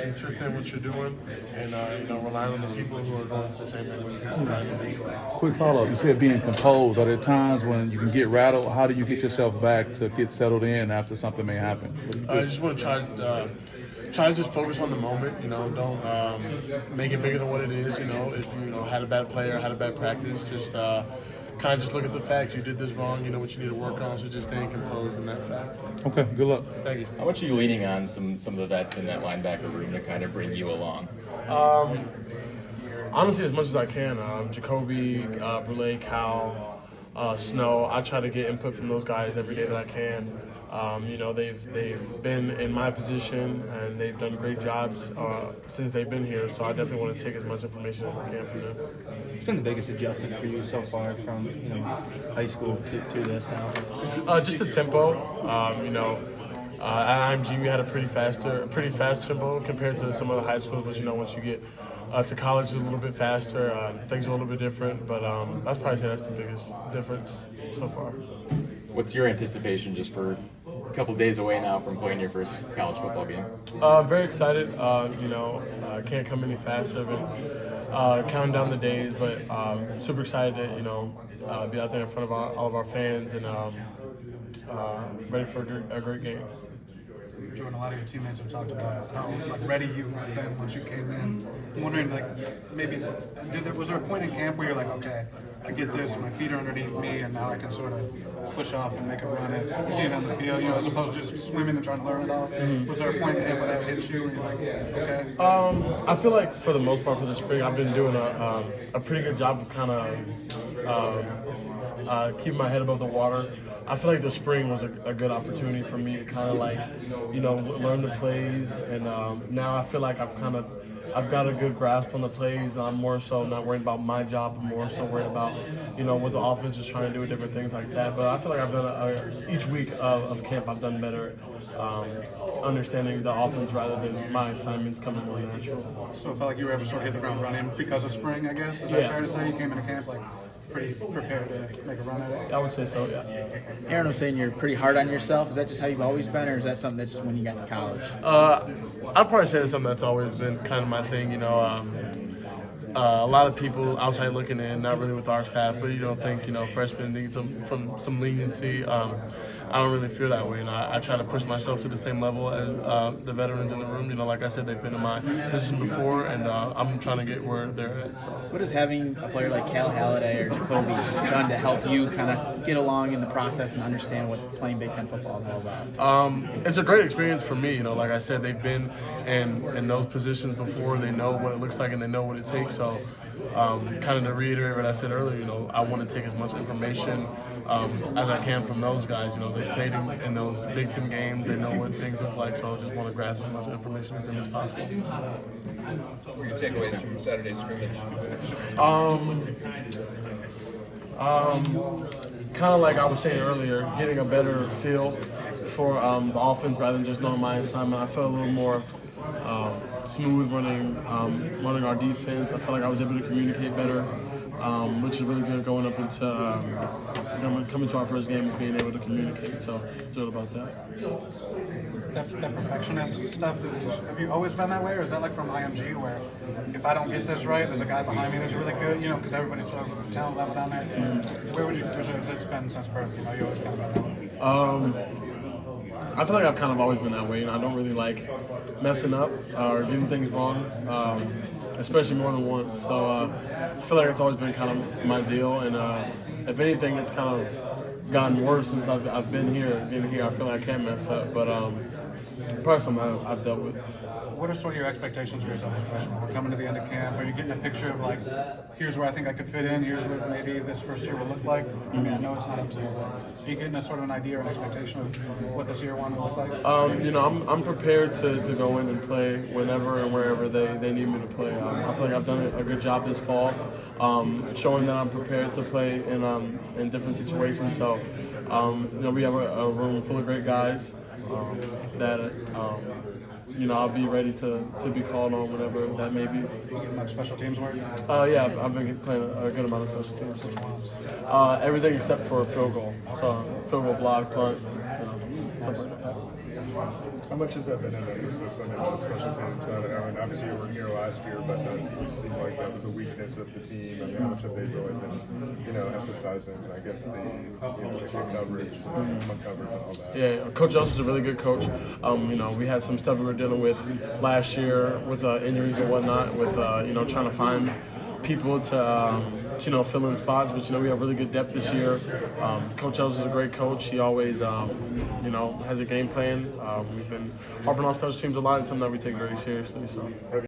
consistent in what you're doing, and relying on the people who are going through the same thing with you. Quick follow-up. You said being composed. Are there times when you can get rattled? How do you get yourself back to get settled in after something may happen? I just want to try to just focus on the moment. Don't make it bigger than what it is. If you had a bad play or had a bad practice, just kind of just look at the facts. You did this wrong. You know what you need to work on. So just staying composed in that fact. Okay. Good luck. Thank you. How much are you leaning on some of the vets in that linebacker room to kind of bring you along? Honestly, as much as I can. Jacoby, Brule, Cal, Snow. I try to get input from those guys every day that I can. They've been in my position and they've done great jobs since they've been here. So I definitely want to take as much information as I can from them. What's been the biggest adjustment for you so far from high school to this now? Just the tempo. At IMG we had a pretty fast tempo compared to some other high schools. But once you get to college, it's a little bit faster. Things are a little bit different. But I'd probably say that's the biggest difference so far. What's your anticipation just for a couple days away now from playing your first college football game? Very excited. Can't come any faster than counting down the days, but super excited to be out there in front of all of our fans and ready for a great game. Jordan, a lot of your teammates have talked about how ready you have been once you came in. I'm wondering, was there a point in camp where you're like, okay, I get this, my feet are underneath me, and now I can sort of push off and make a run at being on the field, as opposed to just swimming and trying to learn it all? Was there a point in camp where that hit you and you're like, okay? I feel like for the most part for the spring, I've been doing a pretty good job of kind of keeping my head above the water. I feel like the spring was a good opportunity for me to kind of learn the plays, and now I feel like I've got a good grasp on the plays, and I'm more so not worried about my job, but more so worried about what the offense is trying to do, different things like that. But I feel like I've done each week of camp, I've done better understanding the offense rather than my assignments coming more natural. So it felt like you were able to sort of hit the ground running because of spring, I guess. Is that fair to say? You came into camp pretty prepared to make a run at it? I would say so, yeah. Aaron, I'm saying you're pretty hard on yourself. Is that just how you've always been, or is that something that's just when you got to college? I'd probably say that's something that's always been kind of my thing. A lot of people outside looking in, not really with our staff, but think freshmen need some leniency. I don't really feel that way, and I try to push myself to the same level as the veterans in the room. Like I said, they've been in my position before, and I'm trying to get where they're at. So. What has having a player like Cal Halliday or Jacoby done to help you kind of get along in the process and understand what playing Big Ten football is all about? It's a great experience for me. Like I said, they've been in those positions before. They know what it looks like and they know what it takes. So, kind of to reiterate what I said earlier, I want to take as much information as I can from those guys. They've played in those Big Ten games. They know what things look like. So I just want to grasp as much information with them as possible. What were your takeaways from Saturday's scrimmage? Kind of like I was saying earlier, getting a better feel for the offense rather than just knowing my assignment. I felt a little more smooth running our defense. I felt like I was able to communicate better, which is really good going up into coming to our first game is being able to communicate. So thrilled about that. That perfectionist stuff, have you always been that way, or is that like from IMG where if I don't get this right, there's a guy behind me that's really good, because everybody's sort of talent level down there? Where would you say it's been since birth? You always kind of been that way. I feel like I've kind of always been that way. I don't really like messing up or getting things wrong, especially more than once. So I feel like it's always been kind of my deal. And if anything, it's kind of gotten worse since I've been here. I feel like I can't mess up, but probably something I've dealt with. What are sort of your expectations for yourself as a freshman? We're coming to the end of camp. Are you getting a picture of here's where I think I could fit in, here's what maybe this first year will look like? I mean, I know it's not up to you, but are you getting a sort of an idea or an expectation of what this year one will look like? I'm prepared to go in and play whenever and wherever they need me to play. I feel like I've done a good job this fall, showing that I'm prepared to play in different situations. So, we have a room full of great guys that. I'll be ready to be called on whenever that may be. You get much special teams work? Yeah, I've been playing a good amount of special teams. Everything except for a field goal. So field goal, block, punt, something like that. How much has that been an emphasis on the special teams? I mean, obviously you were here last year, but it seemed like that was a weakness of the team. I mean, how much have they really been, emphasizing, I guess, the good coverage, punt coverage, and all that? Yeah, Coach Ellis is a really good coach. We had some stuff we were dealing with last year with injuries and whatnot, with trying to find people to fill in spots. But we have really good depth this year. Coach Ellis is a great coach. He always has a game plan. We've been harping on special teams a lot. It's something that we take very seriously. So.